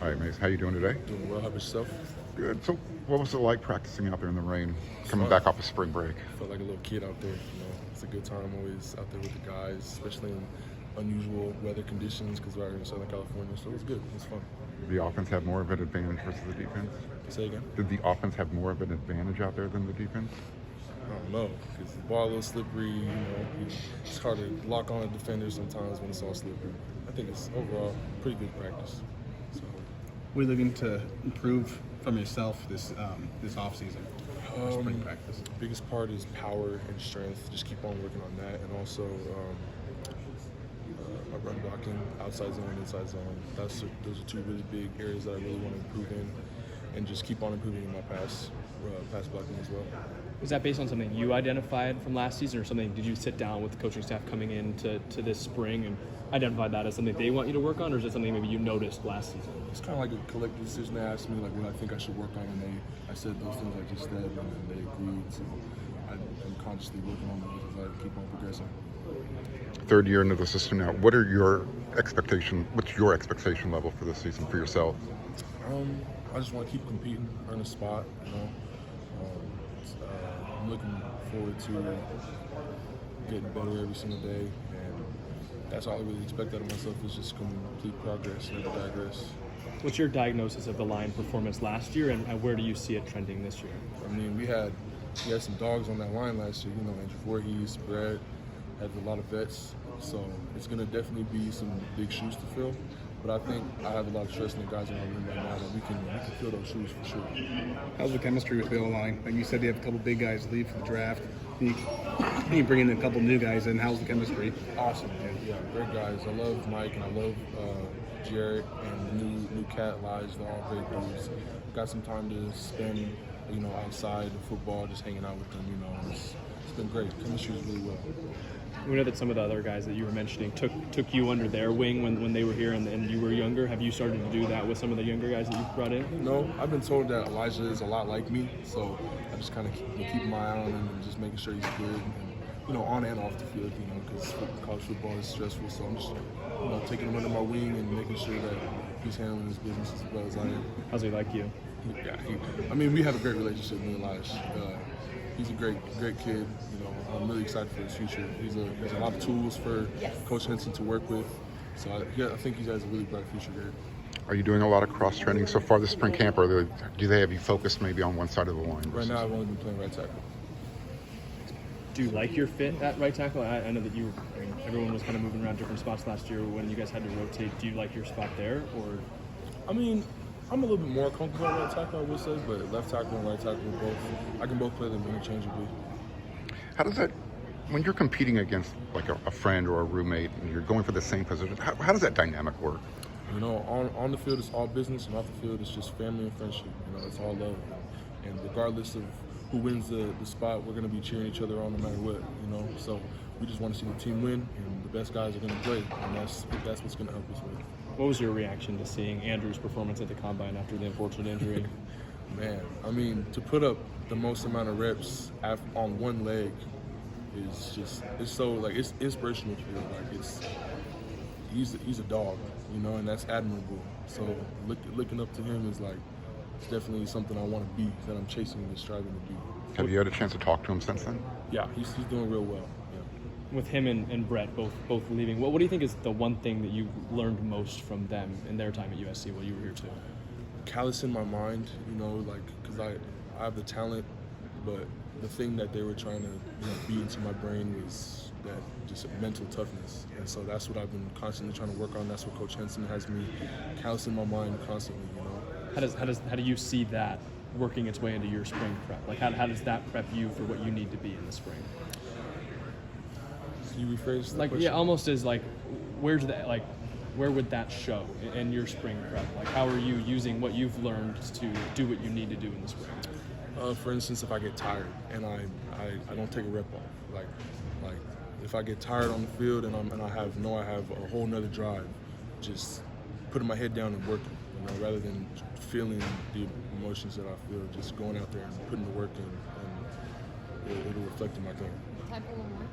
Hi, Mace. How you doing today? Doing well. How about yourself? Good. So, what was it like practicing out there in the rain, coming fun. back off of spring break? Felt like a little kid out there. It's a good time always out there with the guys, especially in unusual weather conditions because we're out here in Southern California. So it was good. It was fun. Did the offense have more of an advantage versus the defense? Say again? Did the offense have more of an advantage out there than the defense? I don't know because the ball a little slippery. It's hard to lock on a defender sometimes when it's all slippery. I think it's overall pretty good practice. So. We're looking to improve from yourself this off season, spring practice. Biggest part is power and strength. Just keep on working on that, and also my run blocking, outside zone, inside zone. Those are two really big areas that I really want to improve in, and just keep on improving in my pass blocking as well. Was that based on something you identified from last season, or something? Did you sit down with the coaching staff coming into this spring and identify that as something they want you to work on, or is it something maybe you noticed last season? It's kind of like a collective decision. They asked me like what I think I should work on, and I said those things I just said, and they agreed. So I'm consciously working on those as I keep on progressing. Third year into the system now. What's your expectation level for this season for yourself? I just want to keep competing, earn a spot. I'm looking forward to getting better every single day, and that's all I really expect out of myself is just complete progress, never digress. What's your diagnosis of the line performance last year, and where do you see it trending this year? I mean, we had some dogs on that line last year. Andrew Voorhees, Brad, had a lot of vets, so it's going to definitely be some big shoes to fill. But I think I have a lot of trust in the guys in our room right now that we can fill those shoes for sure. How's the chemistry with the O-line? Like you said, you have a couple big guys leave for the draft. You bring in a couple new guys in. How's the chemistry? Awesome, man. Yeah, great guys. I love Mike and I love Jared and new cat Lige. They're all great dudes. Got some time to spend, outside of football, just hanging out with them. It's been great. Chemistry is really well. We know that some of the other guys that you were mentioning took you under their wing when they were here and you were younger. Have you started to do that with some of the younger guys that you've brought in? No, I've been told that Elijah is a lot like me, so I just kind of keep my eye on him and just making sure he's good, and, on and off the field, because college football is stressful. So I'm just, taking him under my wing and making sure that he's handling his business as well as I am. How's he like you? Yeah, we have a great relationship with Elijah. He's a great kid. I'm really excited for his future. He's a lot of tools for Coach Henson to work with. So I think he has a really bright future there. Are you doing a lot of cross training so far this spring camp, or do they have you focused maybe on one side of the line? Right now, I've only been playing right tackle. Do you like your fit at right tackle? I know that everyone was kind of moving around different spots last year when you guys had to rotate. Do you like your spot there, or? I mean, I'm a little bit more comfortable at right tackle, I would say, but left tackle and right tackle I can both play them interchangeably. How does that, when you're competing against like a friend or a roommate and you're going for the same position, how does that dynamic work? On the field it's all business, and off the field it's just family and friendship. It's all love. And regardless of who wins the spot, we're going to be cheering each other on no matter what. So we just want to see the team win, and the best guys are going to play, and that's what's going to help us win. What was your reaction to seeing Andrew's performance at the Combine after the unfortunate injury? Man, to put up the most amount of reps on one leg is it's inspirational to feel. He's a dog, and that's admirable. So looking up to him is it's definitely something I want to be, that I'm chasing and striving to be. Have you had a chance to talk to him since then? Yeah, he's doing real well. With him and Brett both leaving, what do you think is the one thing that you learned most from them in their time at USC while you were here too? Callous in my mind, because I have the talent, but the thing that they were trying to beat into my brain was that just mental toughness, and so that's what I've been constantly trying to work on. That's what Coach Henson has me callous in my mind constantly. How do you see that working its way into your spring prep? Like how does that prep you for what you need to be in the spring? Can you rephrase the question? Yeah, almost as where would that show in your spring prep? Like how are you using what you've learned to do what you need to do in the spring? For instance, if I get tired and I don't take a rep off, like if I get tired on the field and I have a whole nother drive, just putting my head down and working, rather than feeling the emotions that I feel, just going out there and putting the work in, and it'll reflect in my game. Time for one more.